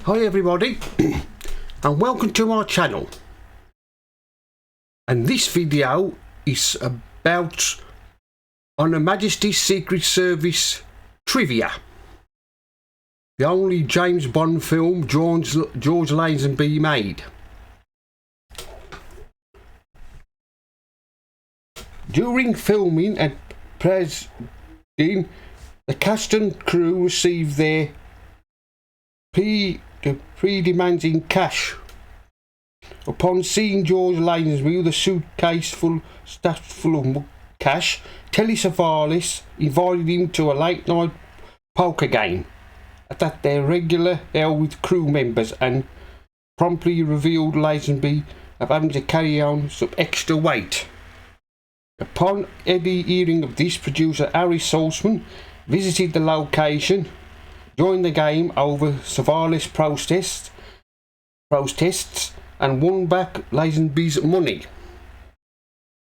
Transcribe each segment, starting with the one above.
Hi everybody and welcome to my channel, and this video is about on a Majesty Secret Service trivia. The only James Bond film George Lazenby made. During filming at Preston, the cast and crew received their demanding cash. Upon seeing George Lazenby with a suitcase stuffed full of cash, Telly Savalas invited him to a late night poker game that their regular held with crew members, and promptly revealed Lazenby of having to carry on some extra weight. Upon Eddie hearing of this, producer Harry Saltzman visited the location, joined the game over Savalas' protests and won back Lazenby's money.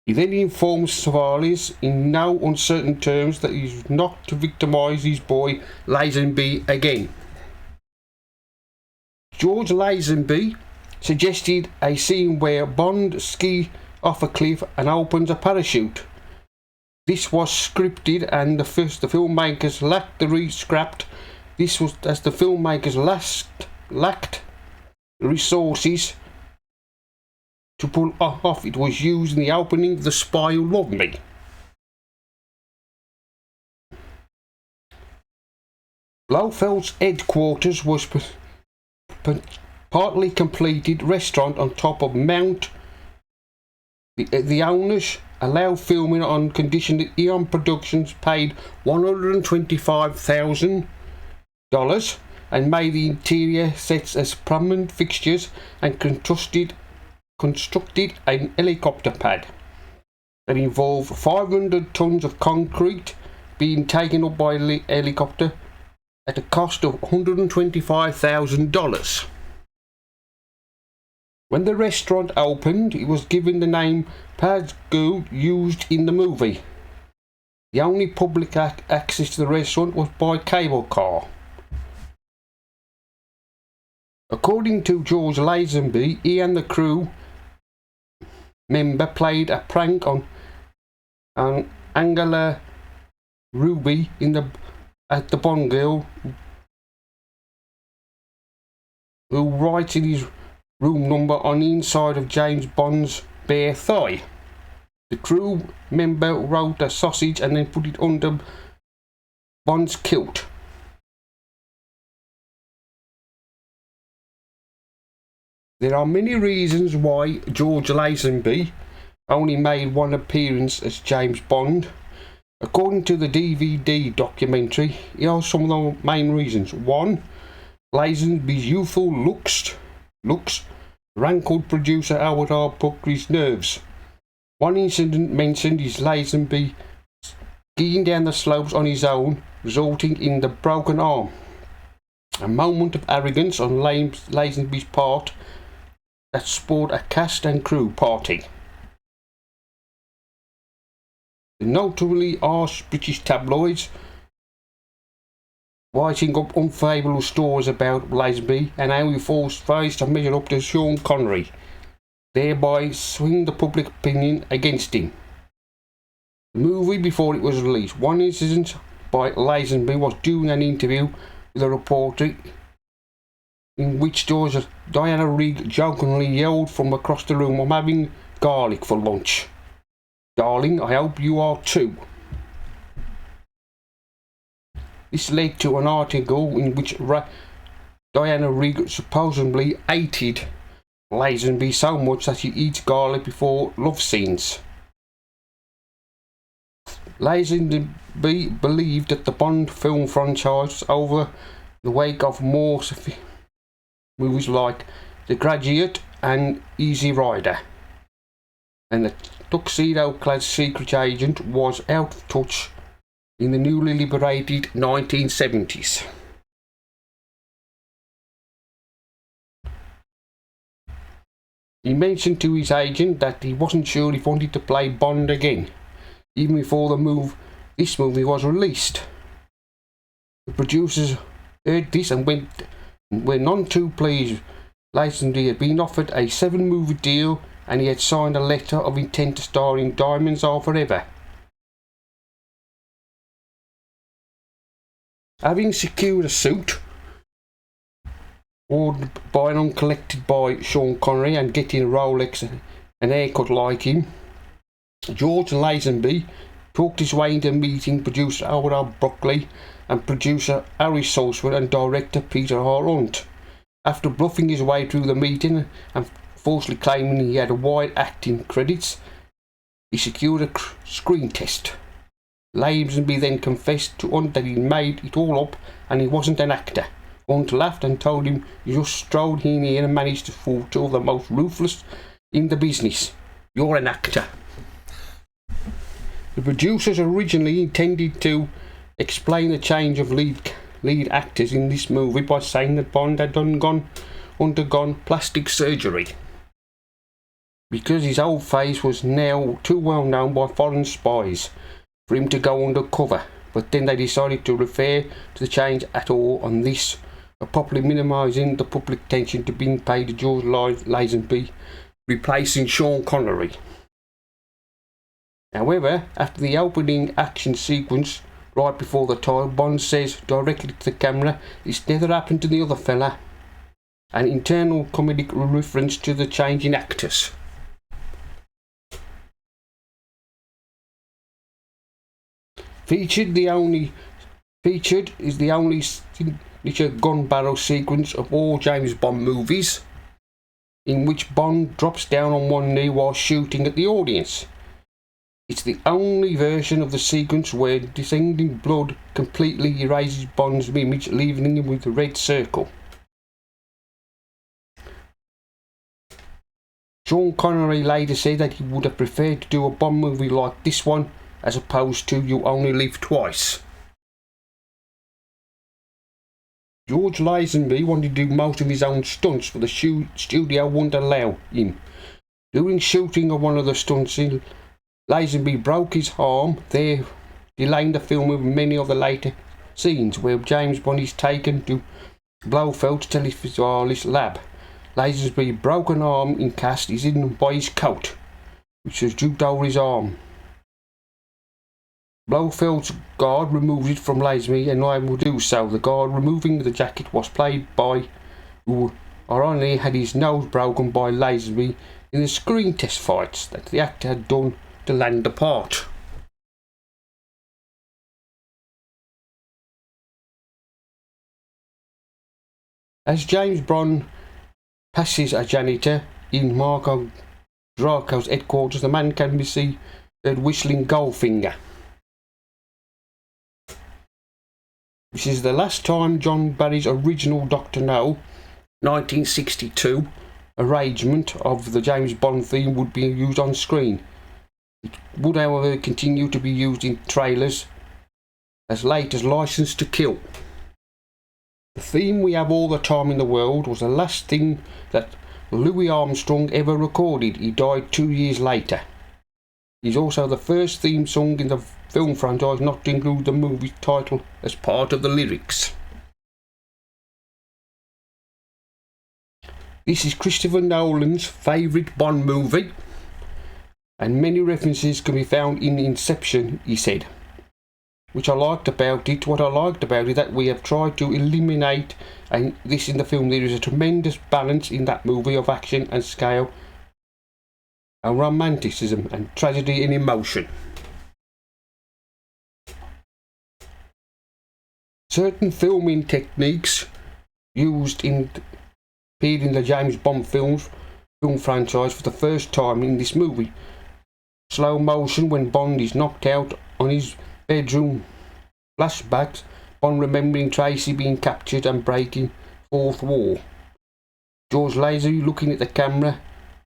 He then informs Savalas in no uncertain terms that he's not to victimise his boy Lazenby again. George Lazenby suggested a scene where Bond skis off a cliff and opens a parachute. This was scripted, and the filmmakers lacked the scrapped. This was as the filmmakers lacked resources to pull off. It was used in the opening of The Spy Who Loved Me. Blofeld's headquarters was partly completed restaurant on top of Mount. The owners allowed filming on condition that Eon Productions paid $125,000 and made the interior sets as prominent fixtures, and constructed an helicopter pad that involved 500 tons of concrete being taken up by a helicopter at a cost of $125,000. When the restaurant opened, it was given the name Padgu used in the movie. The only public access to the restaurant was by cable car. According to George Lazenby, he and the crew member played a prank on Angela Ruby at the Bond girl, who writes in his room number on the inside of James Bond's bare thigh. The crew member wrote a sausage and then put it under Bond's kilt. There are many reasons why George Lazenby only made one appearance as James Bond. According to the DVD documentary, here are some of the main reasons. 1. Lazenby's youthful looks rankled producer Howard R. Buckley's nerves. One incident mentioned is Lazenby skiing down the slopes on his own, resulting in the broken arm. A moment of arrogance on Lazenby's part that spawned a cast and crew party. The notably harsh British tabloids writing up unfavourable stories about Lazenby and how he forced to measure up to Sean Connery, thereby swing the public opinion against him. The movie, before it was released, one incident by Lazenby was during an interview with a reporter in which Diana Rigg jokingly yelled from across the room, "I'm having garlic for lunch. Darling, I hope you are too." This led to an article in which Diana Rigg supposedly hated Lazenby so much that he eats garlic before love scenes. Lazenby believed that the Bond film franchise was over the wake of more movies like The Graduate and Easy Rider, and the tuxedo-clad secret agent was out of touch in the newly liberated 1970s. He mentioned to his agent that he wasn't sure if he wanted to play Bond again, even before this movie was released. The producers heard this and went When none too pleased, Lazenby had been offered a 7-movie deal and he had signed a letter of intent to star in Diamonds Are Forever. Having secured a suit ordered by and uncollected by Sean Connery and getting a Rolex and haircut like him, George Lazenby talked his way into meeting producer Howard Broccoli and producer Harry Saltzman and director Peter R. Hunt. After bluffing his way through the meeting and falsely claiming he had wide acting credits, he secured a screen test. Lazenby then confessed to Hunt that he'd made it all up and he wasn't an actor. Hunt laughed and told him you just strolled in here and managed to fool two of the most ruthless in the business. You're an actor. The producers originally intended to explain the change of lead actors in this movie by saying that Bond had undergone plastic surgery because his old face was now too well known by foreign spies for him to go undercover, but then they decided to refer to the change at all on this, properly minimising the public attention to being paid to George Lazenby, replacing Sean Connery. However, after the opening action sequence right before the title, Bond says directly to the camera, "This never happened to the other fella," an internal comedic reference to the change in actors. Featured is the only signature gun barrel sequence of all James Bond movies, in which Bond drops down on one knee while shooting at the audience. It's the only version of the sequence where descending blood completely erases Bond's image, leaving him with a red circle. Sean Connery later said that he would have preferred to do a Bond movie like this one as opposed to You Only Live Twice. George Lazenby wanted to do most of his own stunts, but the studio wouldn't allow him. During shooting of one of the stunts, Lazenby broke his arm, there delaying the film with many of the later scenes where James Bond is taken to Blofeld's telephysicist lab. Lazenby's broken arm in cast is hidden by his coat, which was draped over his arm. Blofeld's guard removes it from Lazenby and I will do so. The guard removing the jacket was played by who ironically had his nose broken by Lazenby in the screen test fights that the actor had done to land the part. As James Bond passes a janitor in Marco Draco's headquarters, the man can be seen whistling Goldfinger. This is the last time John Barry's original Dr. No 1962 arrangement of the James Bond theme would be used on screen. It would, however, continue to be used in trailers as late as License to Kill. The theme We Have All the Time in the World was the last thing that Louis Armstrong ever recorded. He died 2 years later. He's also the first theme song in the film franchise not to include the movie title as part of the lyrics. This is Christopher Nolan's favourite Bond movie, and many references can be found in Inception, he said. What I liked about it that we have tried to eliminate this in the film. There is a tremendous balance in that movie of action and scale, and romanticism and tragedy and emotion. Certain filming techniques used appeared in the James Bond film franchise for the first time in this movie. Slow motion when Bond is knocked out on his bedroom, flashbacks, Bond remembering Tracy being captured and breaking fourth wall. George Lazenby looking at the camera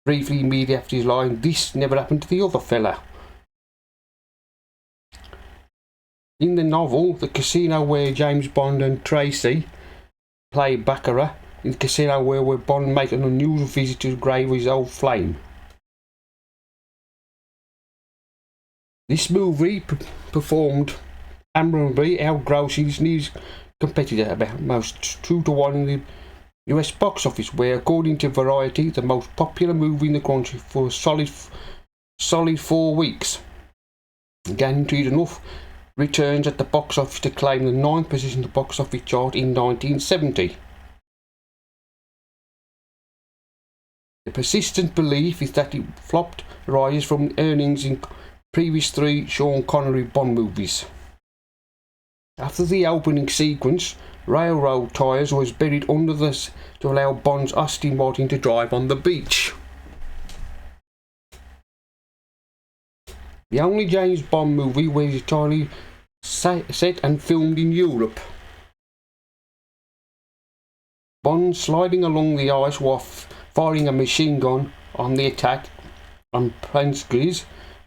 briefly immediately after his line, "This never happened to the other fella." In the novel, the casino where James Bond and Tracy play baccarat, in the casino where Bond makes an unusual visit to the grave of his old flame. This movie performed admirably, outgrossing its news competitor, about most 2-1 in the US box office, where, according to Variety, the most popular movie in the country for a solid 4 weeks. Guaranteed enough returns at the box office to claim the 9th position in the box office chart in 1970. The persistent belief is that it flopped rises from earnings in previous 3 Sean Connery Bond movies. After the opening sequence, railroad tyres was buried under this to allow Bond's Aston Martin to drive on the beach. The only James Bond movie was entirely set and filmed in Europe. Bond sliding along the ice while firing a machine gun on the attack on Prince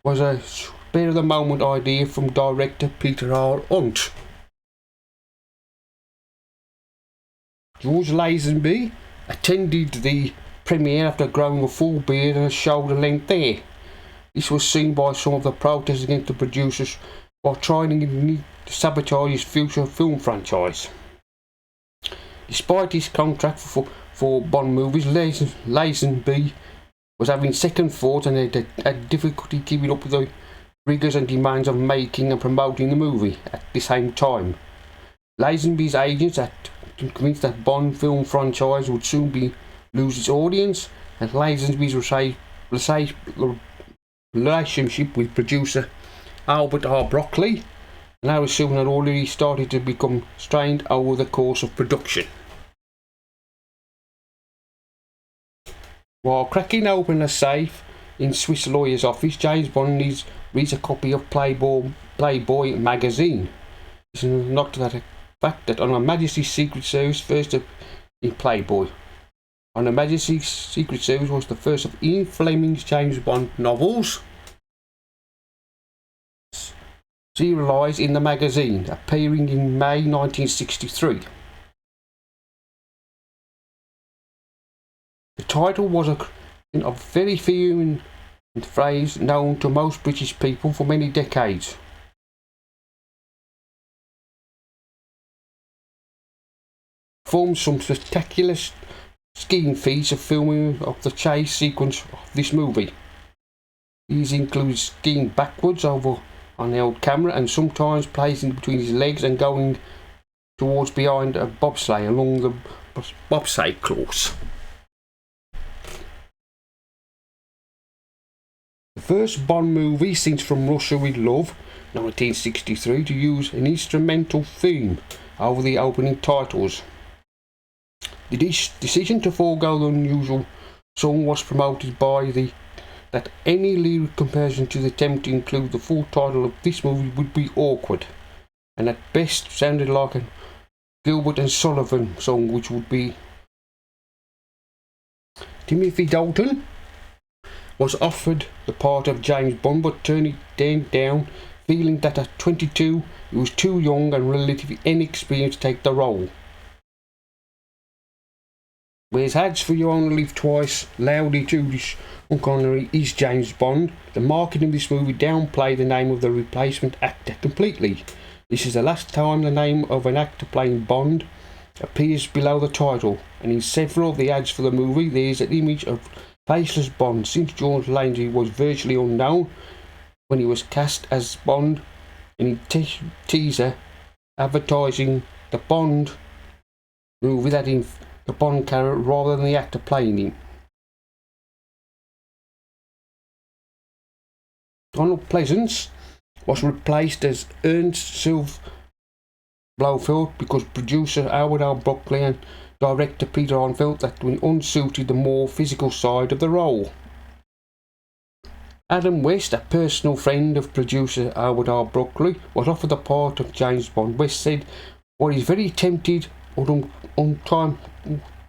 was a spur-of-the-moment idea from director Peter R. Hunt. George Lazenby attended the premiere after growing a full beard and a shoulder length hair. This was seen by some of the protesters against the producers while trying to sabotage his future film franchise. Despite his contract for Bond movies, Lazenby was having second thoughts and had difficulty keeping up with the rigours and demands of making and promoting the movie at the same time. Lazenby's agents had convinced that Bond film franchise would soon lose its audience, and Lazenby's relationship with producer Albert R. Broccoli and Harry soon had already started to become strained over the course of production. While cracking open a safe in Swiss lawyer's office, James Bond reads a copy of Playboy magazine. This is not that fact that on Her Majesty's Secret Service first in Playboy. On Her Majesty's Secret Service was the first of Ian Fleming's James Bond novels, serialised in the magazine, appearing in May 1963. The title was a very few phrase known to most British people for many decades. Formed some spectacular skiing feats of filming of the chase sequence of this movie. These include skiing backwards over on the old camera and sometimes placing between his legs and going towards behind a bobsleigh along the bobsleigh course. The first Bond movie since From Russia with Love, 1963, to use an instrumental theme over the opening titles. The decision to forego the unusual song was promoted by that any lyric comparison to the attempt to include the full title of this movie would be awkward, and at best sounded like a Gilbert and Sullivan song, which would be. Timothy Dalton was offered the part of James Bond but turned it down, feeling that at 22 he was too young and relatively inexperienced to take the role. Whereas Ads for You Only Live Twice loudly to Sean Connery is James Bond, the marketing of this movie downplayed the name of the replacement actor completely. This is the last time the name of an actor playing Bond appears below the title, and in several of the ads for the movie there is an image of faceless Bond, since George Lazenby was virtually unknown when he was cast as Bond in a teaser advertising the Bond movie that in the Bond character rather than the actor playing him. Donald Pleasance was replaced as Ernst Sylve Blofeld because producer Howard R. Broccoli and director Peter R. felt that unsuited the more physical side of the role. Adam West, a personal friend of producer Howard R. Broccoli, was offered the part of James Bond. West said, "Well, he's very tempted, or on time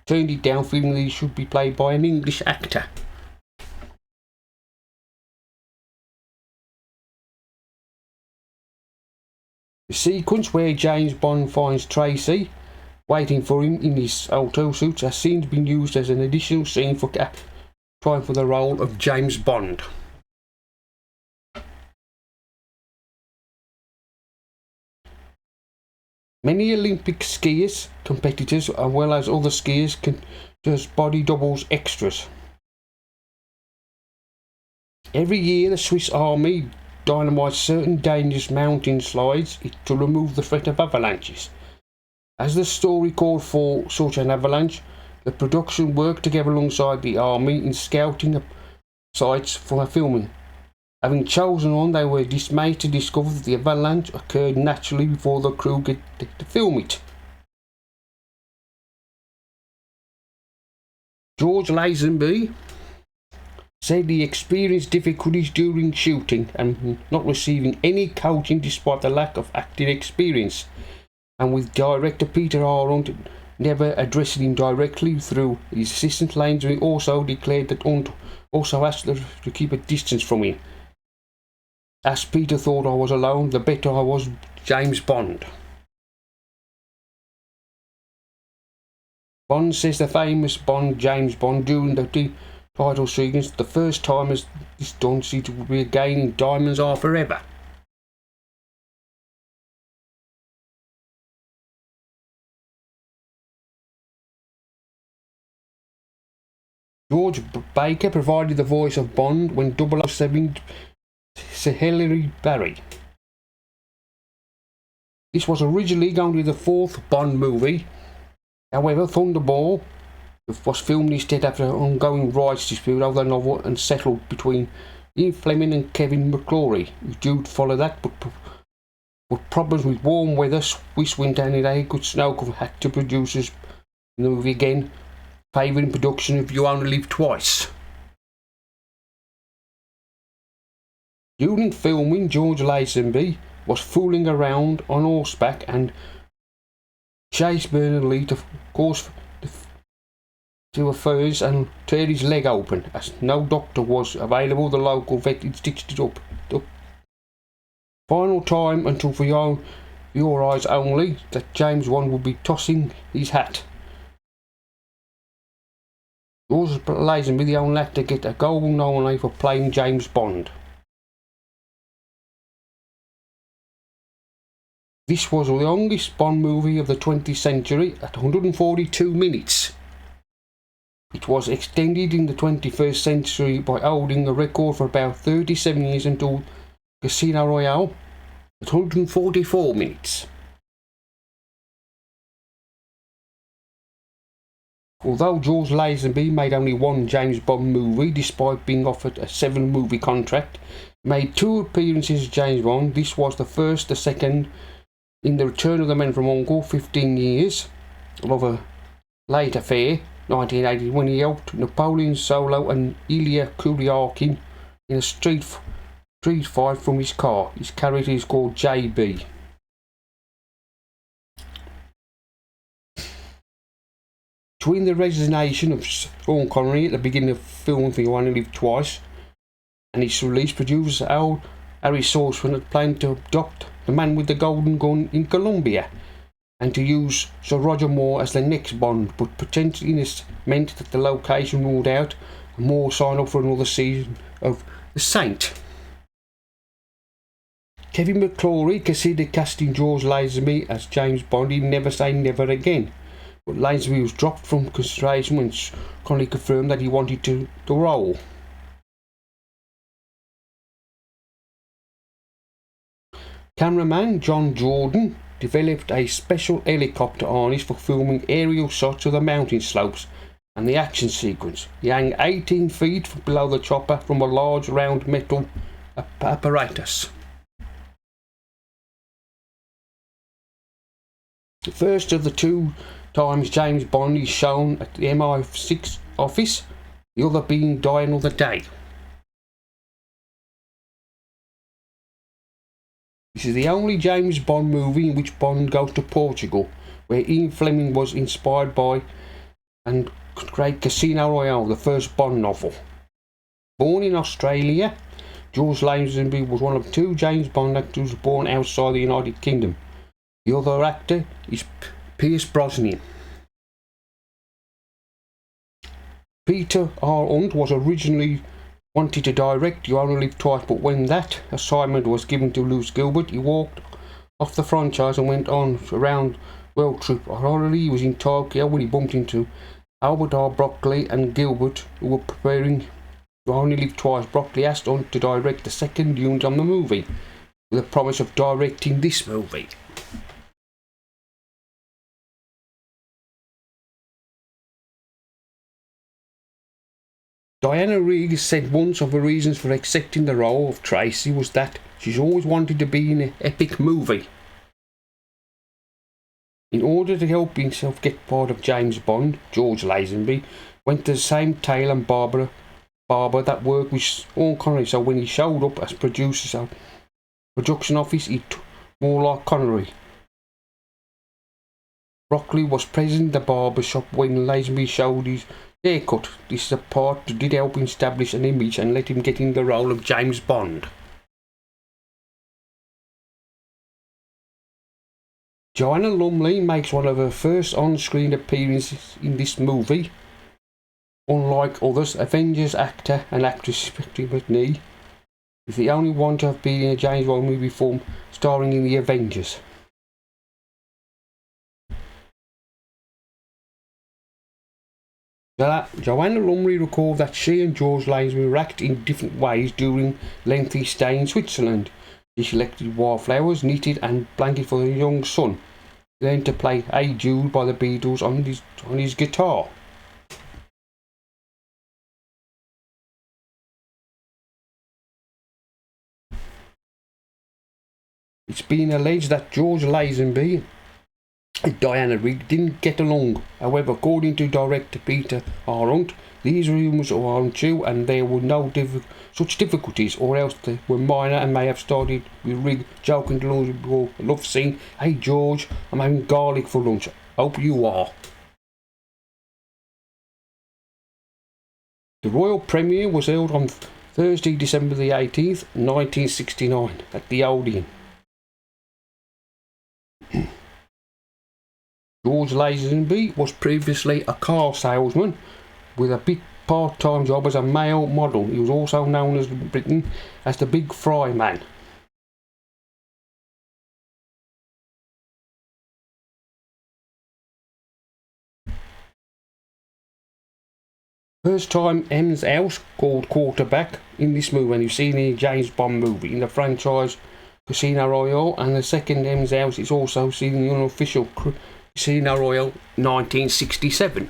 turned it down, feeling that he should be played by an English actor." The sequence where James Bond finds Tracy waiting for him in his auto suits has since been used as an additional scene for trying for the role of James Bond. Many Olympic skiers, competitors, as well as other skiers, can just body doubles extras. Every year, the Swiss Army dynamites certain dangerous mountain slides to remove the threat of avalanches. As the story called for such an avalanche, the production worked together alongside the army in scouting sites for filming. Having chosen one, they were dismayed to discover that the avalanche occurred naturally before the crew get to film it. George Lazenby said he experienced difficulties during shooting and not receiving any coaching despite the lack of acting experience, and with director Peter Arndt never addressing him directly through his assistant Lazenby also declared that Arndt also asked to keep a distance from him. As Peter thought I was alone, the better I was James Bond. Bond says the famous Bond, James Bond, during the title sequence, the first time as this done, it will be again in Diamonds Are Forever. George Baker provided the voice of Bond when 007 Sir Hilary Barry. This was originally going to be the fourth Bond movie. However, Thunderball was filmed instead after an ongoing rights dispute over the novel and settled between Ian Fleming and Kevin McClory, who due to follow that, but problems with warm weather, Swiss winter and a good snow cover had to producers in the movie again, favouring production of You Only Live Twice. During filming, George Lazenby was fooling around on horseback and chased Bernard Lee to cause to a furnace and tear his leg open. As no doctor was available, the local vet stitched it up. The final time until for your eyes only that James Bond would be tossing his hat. George Lazenby, the only actor to get a Golden nomination for playing James Bond. This was the longest Bond movie of the 20th century at 142 minutes. It was extended in the 21st century by holding a record for about 37 years until Casino Royale at 144 minutes. Although George Lazenby made only one James Bond movie, despite being offered a 7-movie contract, he made 2 appearances as James Bond. This was the first, the second, in The Return of the Man from U.N.C.L.E. 15 years of a late affair, 1980, when he helped Napoleon Solo and Ilya Kuryakin in a street fight from his car. His character is called JB. Between the resignation of Sean Connery at the beginning of filming for You Only Live Twice and its release, producer Harry Saltzman had planned to adopt The Man with the Golden Gun in Colombia and to use Sir Roger Moore as the next Bond, but potentially this meant that the location ruled out and Moore signed up for another season of The Saint. Kevin McClory considered casting George Lazenby as James Bond in Never Say Never Again, but Lazenby was dropped from consideration when Connery confirmed that he wanted the role. Cameraman John Jordan developed a special helicopter harness for filming aerial shots of the mountain slopes and the action sequence. He hung 18 feet below the chopper from a large round metal apparatus. The first of the 2 times James Bond is shown at the MI6 office, the other being Die Another Day. This is the only James Bond movie in which Bond goes to Portugal, where Ian Fleming was inspired by and created Casino Royale, the first Bond novel. Born in Australia, George Lazenby was one of 2 James Bond actors born outside the United Kingdom. The other actor is Pierce Brosnan. Peter R. Hunt was originally wanted to direct You Only Live Twice, but when that assignment was given to Lewis Gilbert, he walked off the franchise and went on around world trip. Already he was in Tokyo when he bumped into Albert R. Broccoli and Gilbert, who were preparing to Only Live Twice. Broccoli asked on to direct the second unit on the movie, with a promise of directing this movie. Diana Rigg said once of the reasons for accepting the role of Tracy was that she's always wanted to be in an epic movie. In order to help himself get part of James Bond, George Lazenby went to the same tail and barber that worked with Sean Connery, so when he showed up as producer at production office, he took more like Connery. Broccoli was present at the barber shop when Lazenby showed his haircut. This is a part that did help him establish an image and let him get in the role of James Bond. Joanna Lumley makes one of her first on-screen appearances in this movie. Unlike others, Avengers actor and actress respectively, is the only one to have been in a James Bond movie film starring in the Avengers. Joanna Lumley recalled that she and George Lazenby were acting in different ways during lengthy stay in Switzerland. She selected wildflowers, knitted and blanket for her young son. He learned to play Hey Jude by the Beatles on his guitar. It's been alleged that George Lazenby and Diana Rigg didn't get along. However, according to director Peter Arendt, these rumours are untrue and there were no such difficulties, or else they were minor and may have started with Rigg joking to a love scene. Hey George, I'm having garlic for lunch. Hope you are. The royal premiere was held on Thursday, December the 18th, 1969 at the Odeon. George Lazenby was previously a car salesman with a big part-time job as a male model. He was also known as Britain as the Big Fry Man. First time M's house called Quarterback in this movie, and you've seen in a James Bond movie in the franchise Casino Royale, and the second M's house is also seen in the unofficial Casino Royale 1967.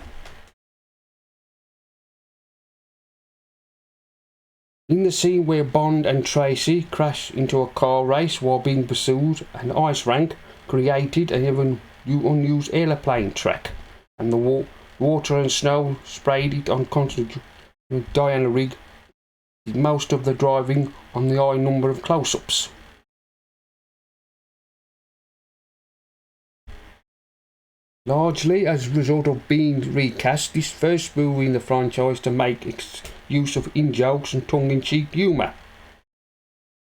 In the scene where Bond and Tracy crash into a car race while being pursued, an ice rink created an even unused aeroplane track, and the water and snow sprayed it on constantly. Diana Rigg did most of the driving on the high number of close-ups. Largely as a result of being recast, this first movie in the franchise to make use of in-jokes and tongue-in-cheek humour.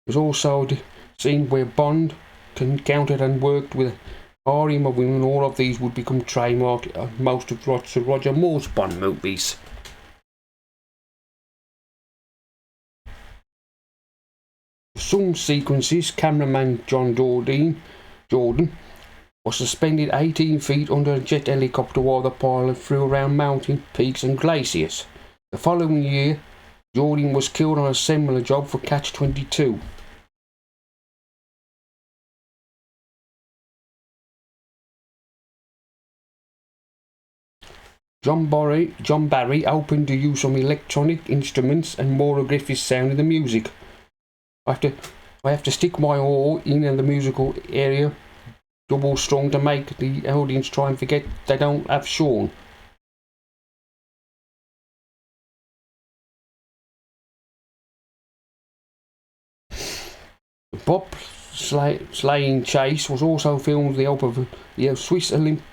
There was also the scene where Bond encountered and worked with a harem of women. All of these would become trademarked of most of Roger Moore's Bond movies. For some sequences, cameraman John Jordan was suspended 18 feet under a jet helicopter while the pilot flew around mountain peaks and glaciers. The following year, Jordan was killed on a similar job for Catch-22. John Barry opened the use of electronic instruments and more aggressive sound in the music. I have to stick my oar in the musical area double strong to make the audience try and forget they don't have Sean. The Bob sleighing chase was also filmed with the help of the Swiss Olympic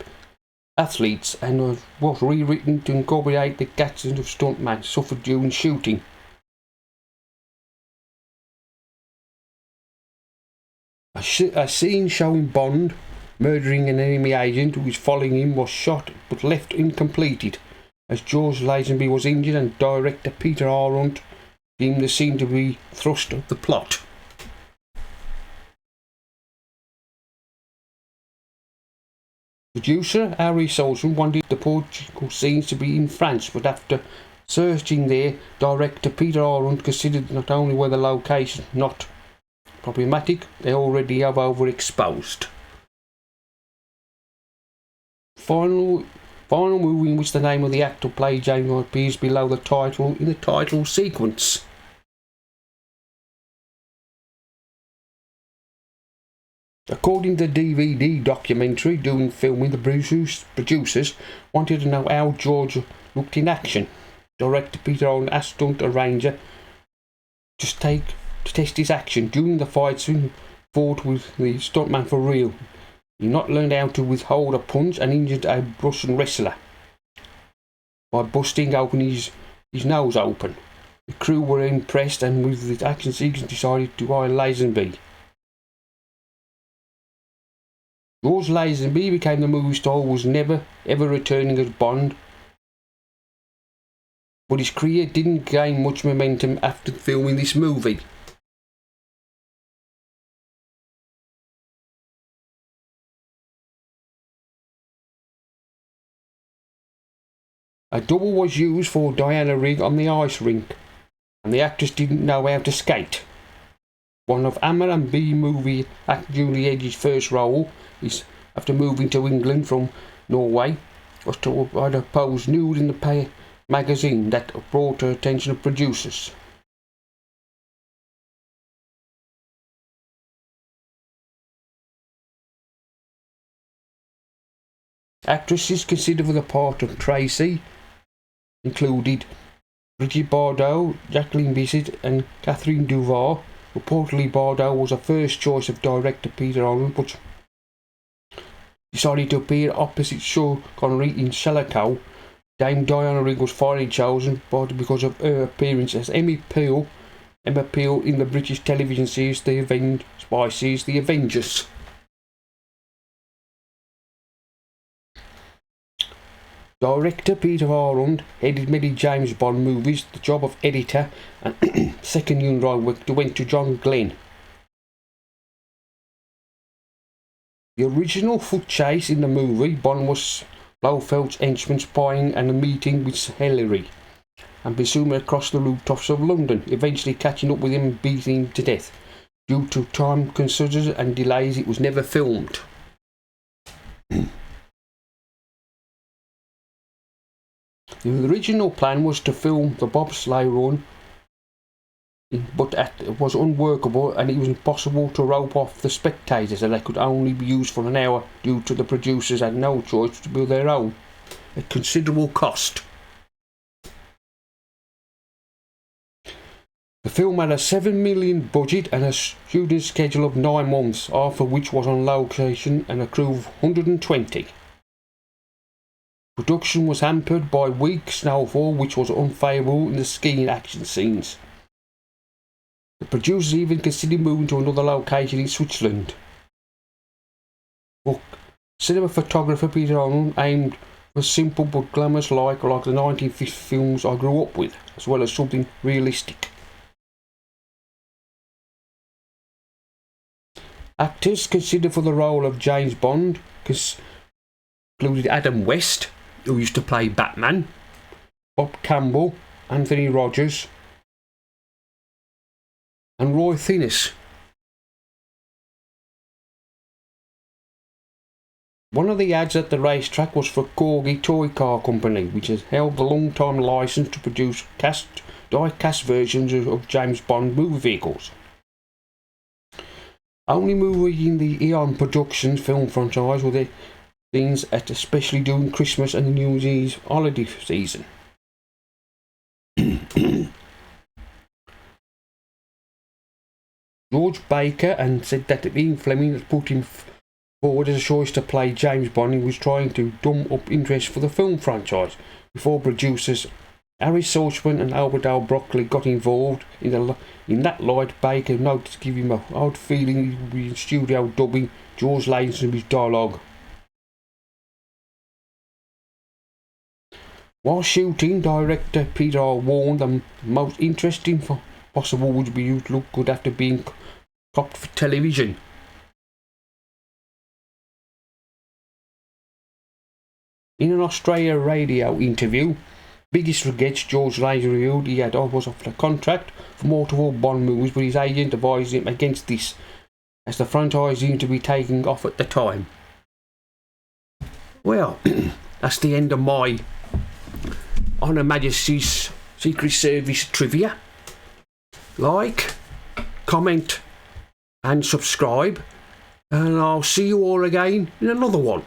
athletes and was rewritten to incorporate the accident of stuntman suffered during shooting. A scene showing Bond murdering an enemy agent who was following him was shot but left incompleted, as George Lazenby was injured and director Peter Arendt deemed the scene to be thrust of the plot. Producer Harry Saltzman wanted the Portugal scenes to be in France, but after searching there, director Peter Arund considered not only were the locations not problematic, they already have overexposed. Final movie in which the name of the actor played James Bond appears below the title in the title sequence. According to the DVD documentary during filming, the producers wanted to know how George looked in action. Director Peter Arnold asked stunt arranger to test his action during the fights and fought with the stuntman for real. He not learned how to withhold a punch and injured a Russian wrestler by busting open his nose open. The crew were impressed and with the action sequence decided to hire Lazenby. George Lazenby became the movie star, was never ever returning as Bond, but his career didn't gain much momentum after filming this movie. A double was used for Diana Rigg on the ice rink, and the actress didn't know how to skate. One of Hammer and B movie actor Julie Edge's first role is after moving to England from Norway was to pose nude in the magazine that brought her attention of producers. Actresses considered for the part of Tracy included Brigitte Bardot, Jacqueline Bisset and Catherine Duval. Reportedly, Bardot was a first choice of director Peter Arnold, but decided to appear opposite Sean Connery in Shalako. Dame Diana Rigg was finally chosen because of her appearance as Emma Peel in the British television series The Avengers. Director Peter Arund headed many James Bond movies. The job of editor and second unit went to John Glenn. The original foot chase in the movie, Bond was Blofeld's henchman spying and a meeting with Hillary and pursuing across the rooftops of London, eventually catching up with him and beating him to death. Due to time constraints and delays, it was never filmed. The original plan was to film the bobsleigh run, but it was unworkable and it was impossible to rope off the spectators, and they could only be used for an hour due to the producers had no choice to build their own at considerable cost. The film had a $7 million budget and a shooting schedule of 9 months, half of which was on location and a crew of 120. Production was hampered by weak snowfall, which was unfavourable in the skiing action scenes. The producers even considered moving to another location in Switzerland. But cinema photographer Peter Arnold aimed for simple but glamorous like the 1950s films I grew up with, as well as something realistic. Actors considered for the role of James Bond included Adam West, who used to play Batman, Bob Campbell, Anthony Rogers, and Roy Finnis. One of the ads at the racetrack was for Corgi Toy Car Company, which has held the long-time licence to produce die-cast versions of James Bond movie vehicles. Only movie in the Eon Productions film franchise were the scenes at especially during Christmas and the New Year's holiday season. George Baker and said that Ian Fleming had put him forward as a choice to play James Bond. He was trying to drum up interest for the film franchise before producers Harry Saltzman and Albert L. Broccoli got involved. In that light, Baker noted to give him an odd feeling he would be in studio dubbing George Lazenby's dialogue. While shooting, director Peter R. warned the most interesting possible would be to look good after being cropped for television. In an Australia radio interview, biggest regrets George Lazenby revealed he had was offered a contract for multiple Bond movies, but his agent advised him against this, as the franchise seemed to be taking off at the time. Well, that's the end of my On Her Majesty's Secret Service trivia. Like, comment and subscribe, and I'll see you all again in another one.